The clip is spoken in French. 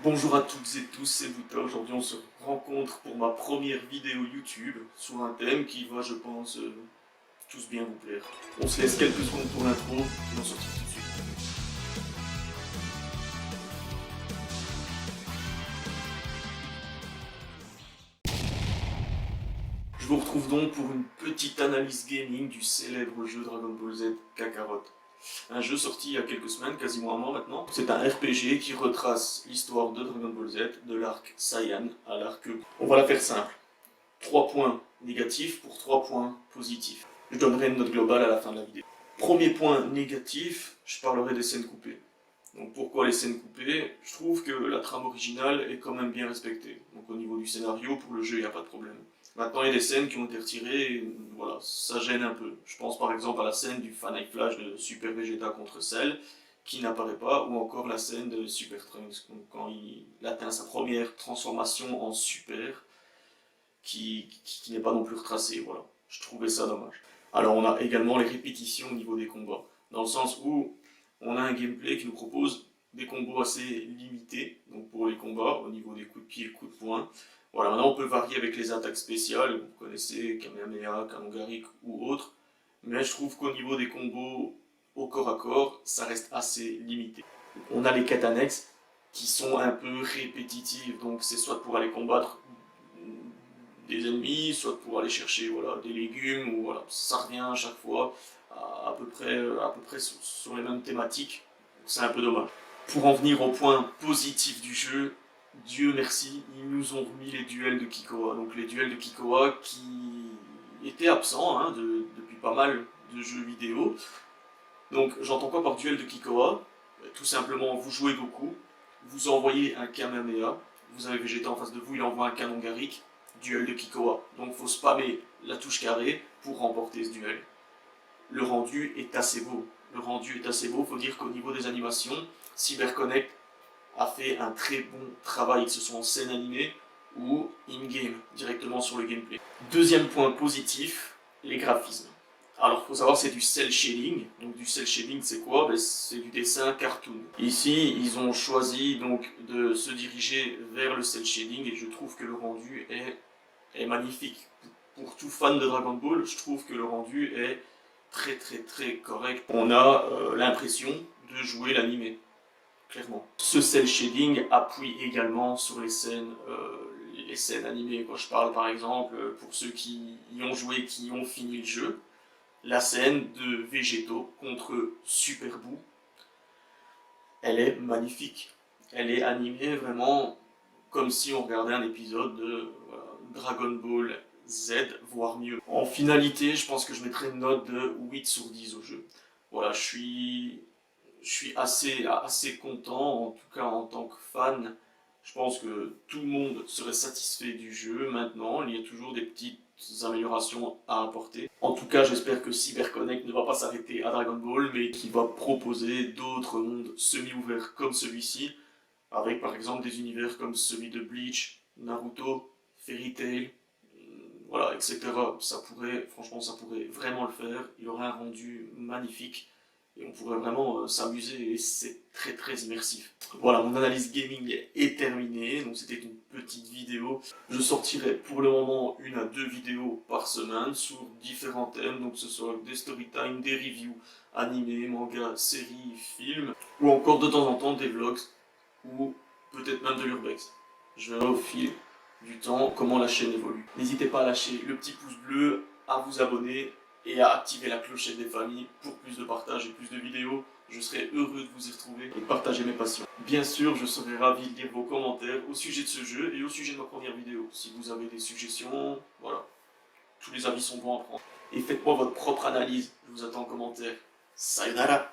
Bonjour à toutes et tous, c'est Buta. Aujourd'hui on se rencontre pour ma première vidéo YouTube sur un thème qui va, je pense, tous bien vous plaire. On se laisse quelques secondes pour l'intro et on se retrouve tout de suite. Je vous retrouve donc pour une petite analyse gaming du célèbre jeu Dragon Ball Z Kakarot. Un jeu sorti il y a quelques semaines, quasiment un mois maintenant. C'est un RPG qui retrace l'histoire de Dragon Ball Z, de l'arc Saiyan à l'arc... On va la faire simple. 3 points négatifs pour 3 points positifs. Je donnerai une note globale à la fin de la vidéo. Premier point négatif, je parlerai des scènes coupées. Donc pourquoi les scènes coupées? Je trouve que la trame originale est quand même bien respectée. Donc au niveau du scénario, pour le jeu, il n'y a pas de problème. Maintenant, il y a des scènes qui ont été retirées, et, voilà, ça gêne un peu. Je pense par exemple à la scène du Fan Flash de Super Vegeta contre Cell, qui n'apparaît pas, ou encore la scène de Super Trunks, quand il atteint sa première transformation en Super, qui n'est pas non plus retracée, voilà. Je trouvais ça dommage. Alors on a également les répétitions au niveau des combats, dans le sens où on a un gameplay qui nous propose des combos assez limités, donc pour les combats, au niveau des coups de pied, coups de poing. Voilà, maintenant on peut varier avec les attaques spéciales, vous connaissez Kamehameha, Kanongarik ou autres, mais je trouve qu'au niveau des combos au corps à corps, ça reste assez limité. On a les quêtes annexes qui sont un peu répétitives, donc c'est soit pour aller combattre des ennemis, soit pour aller chercher voilà, des légumes, ou voilà, ça revient à chaque fois à peu près sur les mêmes thématiques, c'est un peu dommage. Pour en venir au point positif du jeu, Dieu merci, ils nous ont remis les duels de Kikoa. Donc les duels de Kikoa qui étaient absents depuis pas mal de jeux vidéo. Donc j'entends quoi par duel de Kikoa? Tout simplement, vous jouez Goku, vous envoyez un Kamehameha, vous avez Vegeta en face de vous, il envoie un Kanongarik, duel de Kikoa. Donc faut spammer la touche carrée pour remporter ce duel. Le rendu est assez beau. Le rendu est assez beau, faut dire qu'au niveau des animations, CyberConnect a fait un très bon travail, que ce soit en scène animée ou in-game, directement sur le gameplay. Deuxième point positif, les graphismes. Alors, il faut savoir, c'est du cel shading. Donc, du cel shading, c'est quoi? C'est du dessin cartoon. Ici, ils ont choisi donc de se diriger vers le cel shading et je trouve que le rendu est magnifique. Pour tout fan de Dragon Ball, je trouve que le rendu est très correct. On a l'impression de jouer l'animé, clairement. Ce cel shading appuie également sur les scènes animées. Quand je parle par exemple, pour ceux qui y ont joué, qui ont fini le jeu, la scène de Végéto contre Super Boo, elle est magnifique. Elle est animée vraiment comme si on regardait un épisode de Dragon Ball Z, voire mieux. En finalité, je pense que je mettrai une note de 8 sur 10 au jeu. Voilà, je suis assez content, en tout cas en tant que fan. Je pense que tout le monde serait satisfait du jeu maintenant. Il y a toujours des petites améliorations à apporter. En tout cas, j'espère que CyberConnect ne va pas s'arrêter à Dragon Ball, mais qu'il va proposer d'autres mondes semi-ouverts comme celui-ci, avec par exemple des univers comme celui de Bleach, Naruto, Fairy Tail, voilà, etc. Franchement, ça pourrait vraiment le faire. Il aurait un rendu magnifique et on pourrait vraiment s'amuser et c'est très immersif. Voilà, mon analyse gaming est terminée, donc c'était une petite vidéo. Je sortirai pour le moment 1 à 2 vidéos par semaine sur différents thèmes, donc que ce soit des storytime, des reviews, animés, mangas, séries, films, ou encore de temps en temps des vlogs, ou peut-être même de l'urbex. Je verrai au fil du temps comment la chaîne évolue. N'hésitez pas à lâcher le petit pouce bleu, à vous abonner et à activer la clochette des familles pour plus de partage et plus de vidéos. Je serai heureux de vous y retrouver et de partager mes passions. Bien sûr, je serai ravi de lire vos commentaires au sujet de ce jeu et au sujet de ma première vidéo. Si vous avez des suggestions, voilà, tous les avis sont bons à prendre. Et faites-moi votre propre analyse, je vous attends en commentaire. Sayonara!